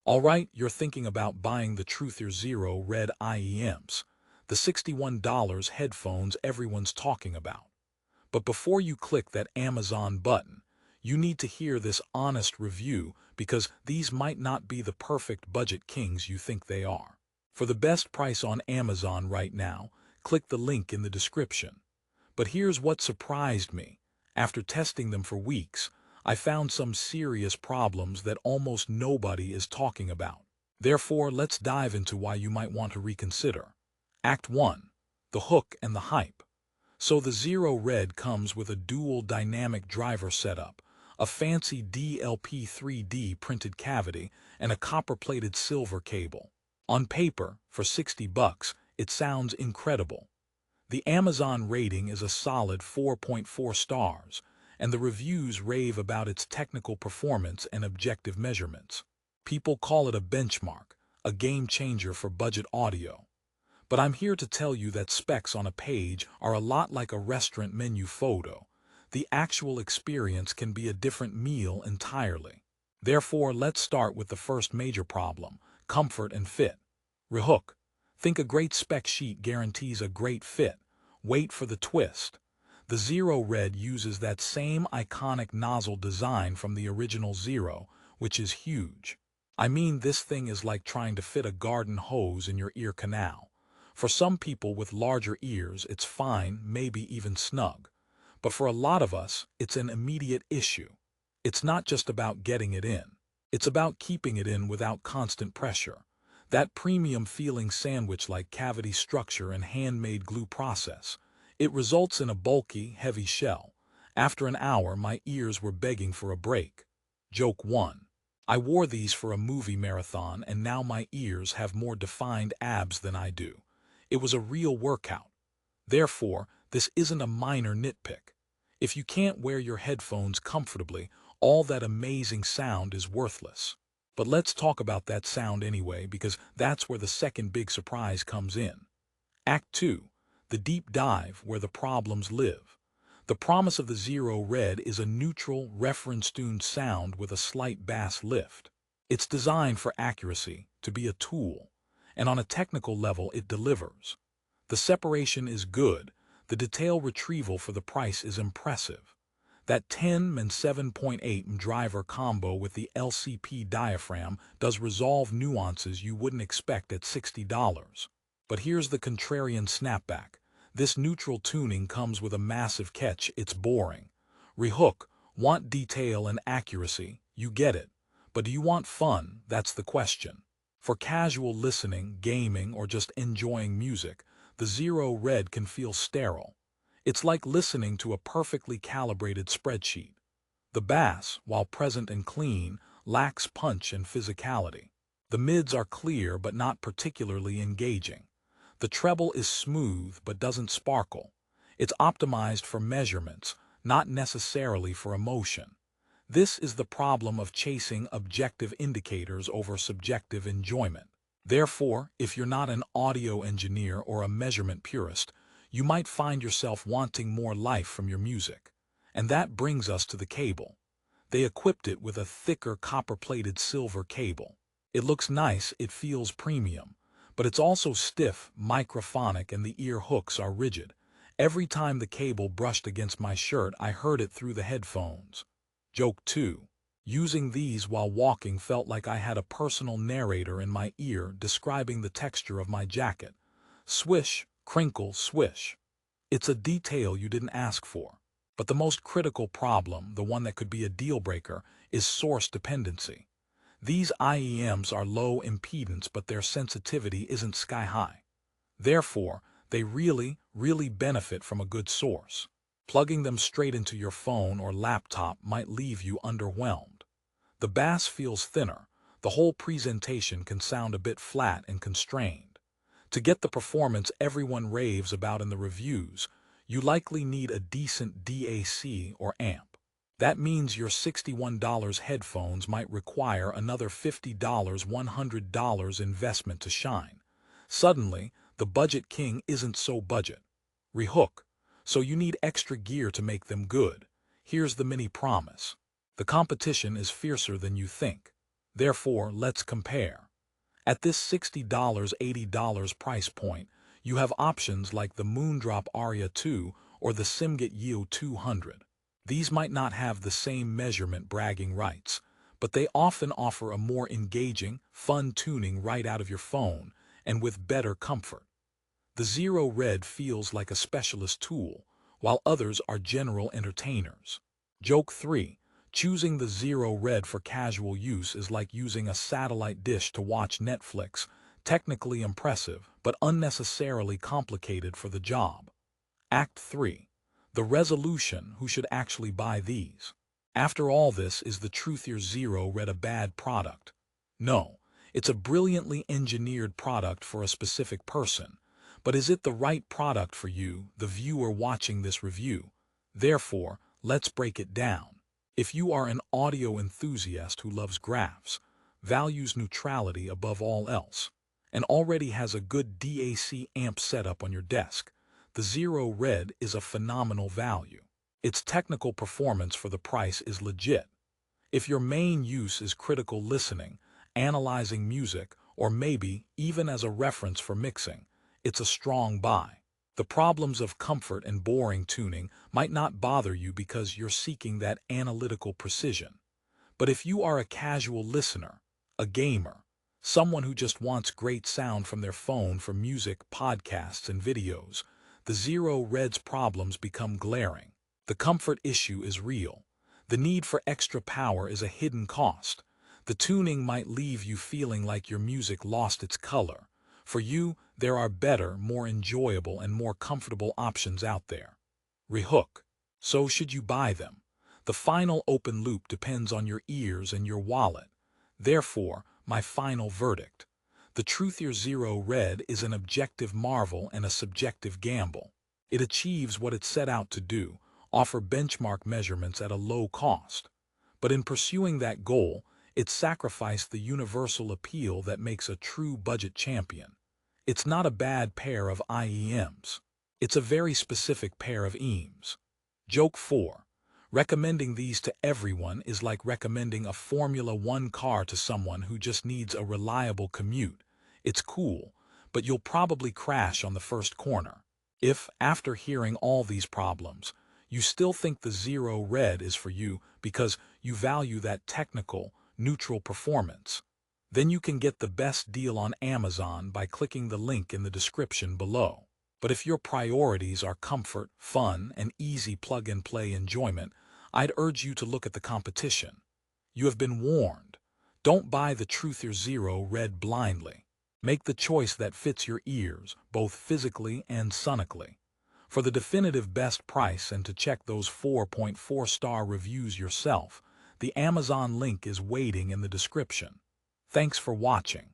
Alright, you're thinking about buying the Truthear Zero Red IEMs, the $61 headphones everyone's talking about. But before you click that Amazon button, you need to hear this honest review because these might not be the perfect budget kings you think they are. For the best price on Amazon right now, click the link in the description. But here's what surprised me. After testing them for weeks, I found some serious problems that almost nobody is talking about. Therefore, let's dive into why you might want to reconsider. Act 1. The hook and the hype. So the Zero Red comes with a dual dynamic driver setup, a fancy DLP 3D printed cavity, and a copper-plated silver cable. On paper, for $60, it sounds incredible. The Amazon rating is a solid 4.4 stars, and the reviews rave about its technical performance and objective measurements. People call it a benchmark, a game changer for budget audio. But I'm here to tell you that specs on a page are a lot like a restaurant menu photo. The actual experience can be a different meal entirely. Therefore, let's start with the first major problem: comfort and fit. Rehook. Think a great spec sheet guarantees a great fit. Wait for the twist. The Zero Red uses that same iconic nozzle design from the original Zero, which is huge. I mean, this thing is like trying to fit a garden hose in your ear canal. For some people with larger ears, it's fine, maybe even snug. But for a lot of us, it's an immediate issue. It's not just about getting it in. It's about keeping it in without constant pressure. That premium feeling sandwich-like cavity structure and handmade glue process. It results in a bulky, heavy shell. After an hour, my ears were begging for a break. Joke 1. I wore these for a movie marathon, and now my ears have more defined abs than I do. It was a real workout. Therefore, this isn't a minor nitpick. If you can't wear your headphones comfortably, all that amazing sound is worthless. But let's talk about that sound anyway, because that's where the second big surprise comes in. Act 2. The deep dive where the problems live. The promise of the Zero Red is a neutral, reference-tuned sound with a slight bass lift. It's designed for accuracy, to be a tool, and on a technical level it delivers. The separation is good, the detail retrieval for the price is impressive. That 10 and 7.8 driver combo with the LCP diaphragm does resolve nuances you wouldn't expect at $60. But here's the contrarian snapback. This neutral tuning comes with a massive catch: it's boring. Rehook. Want detail and accuracy? You get it. But do you want fun? That's the question. For casual listening, gaming, or just enjoying music, the Zero Red can feel sterile. It's like listening to a perfectly calibrated spreadsheet. The bass, while present and clean, lacks punch and physicality. The mids are clear but not particularly engaging. The treble is smooth but doesn't sparkle. It's optimized for measurements, not necessarily for emotion. This is the problem of chasing objective indicators over subjective enjoyment. Therefore, if you're not an audio engineer or a measurement purist, you might find yourself wanting more life from your music. And that brings us to the cable. They equipped it with a thicker copper-plated silver cable. It looks nice, it feels premium, but it's also stiff, microphonic, and the ear hooks are rigid. Every time the cable brushed against my shirt, I heard it through the headphones. Joke 2. Using these while walking felt like I had a personal narrator in my ear describing the texture of my jacket. Swish, crinkle, swish. It's a detail you didn't ask for. But the most critical problem, the one that could be a deal breaker, is source dependency. These IEMs are low impedance, but their sensitivity isn't sky high. Therefore, they really benefit from a good source. Plugging them straight into your phone or laptop might leave you underwhelmed. The bass feels thinner. The whole presentation can sound a bit flat and constrained. To get the performance everyone raves about in the reviews, you likely need a decent DAC or amp. That means your $61 headphones might require another $50, $100 investment to shine. Suddenly, the budget king isn't so budget. Rehook. So you need extra gear to make them good. Here's the mini promise. The competition is fiercer than you think. Therefore, let's compare. At this $60, $80 price point, you have options like the Moondrop Aria 2 or the Simget Yeo 200. These might not have the same measurement bragging rights, but they often offer a more engaging, fun tuning right out of your phone and with better comfort. The Zero Red feels like a specialist tool, while others are general entertainers. Joke 3. Choosing the Zero Red for casual use is like using a satellite dish to watch Netflix, technically impressive but unnecessarily complicated for the job. Act 3. The resolution: who should actually buy these? After all this, is the Truthear Zero Red a bad product? No, it's a brilliantly engineered product for a specific person. But is it the right product for you, the viewer watching this review? Therefore, let's break it down. If you are an audio enthusiast who loves graphs, values neutrality above all else, and already has a good DAC amp setup on your desk, the Zero Red is a phenomenal value. Its technical performance for the price is legit. If your main use is critical listening, analyzing music, or maybe even as a reference for mixing, it's a strong buy. The problems of comfort and boring tuning might not bother you because you're seeking that analytical precision. But if you are a casual listener, a gamer, someone who just wants great sound from their phone for music, podcasts, and videos, the Zero Red's problems become glaring. The comfort issue is real. The need for extra power is a hidden cost. The tuning might leave you feeling like your music lost its color. For you, there are better, more enjoyable, and more comfortable options out there. Rehook. So should you buy them? The final open loop depends on your ears and your wallet. Therefore, my final verdict: the Truthear Zero Red is an objective marvel and a subjective gamble. It achieves what it set out to do: offer benchmark measurements at a low cost. But in pursuing that goal, it sacrificed the universal appeal that makes a true budget champion. It's not a bad pair of IEMs. It's a very specific pair of EMs. Joke 4. Recommending these to everyone is like recommending a Formula One car to someone who just needs a reliable commute. It's cool, but you'll probably crash on the first corner. If, after hearing all these problems, you still think the Zero Red is for you because you value that technical, neutral performance, then you can get the best deal on Amazon by clicking the link in the description below. But if your priorities are comfort, fun, and easy plug-and-play enjoyment, I'd urge you to look at the competition. You have been warned. Don't buy the Truthear Zero Red blindly. Make the choice that fits your ears, both physically and sonically. For the definitive best price and to check those 4.4-star reviews yourself, the Amazon link is waiting in the description. Thanks for watching.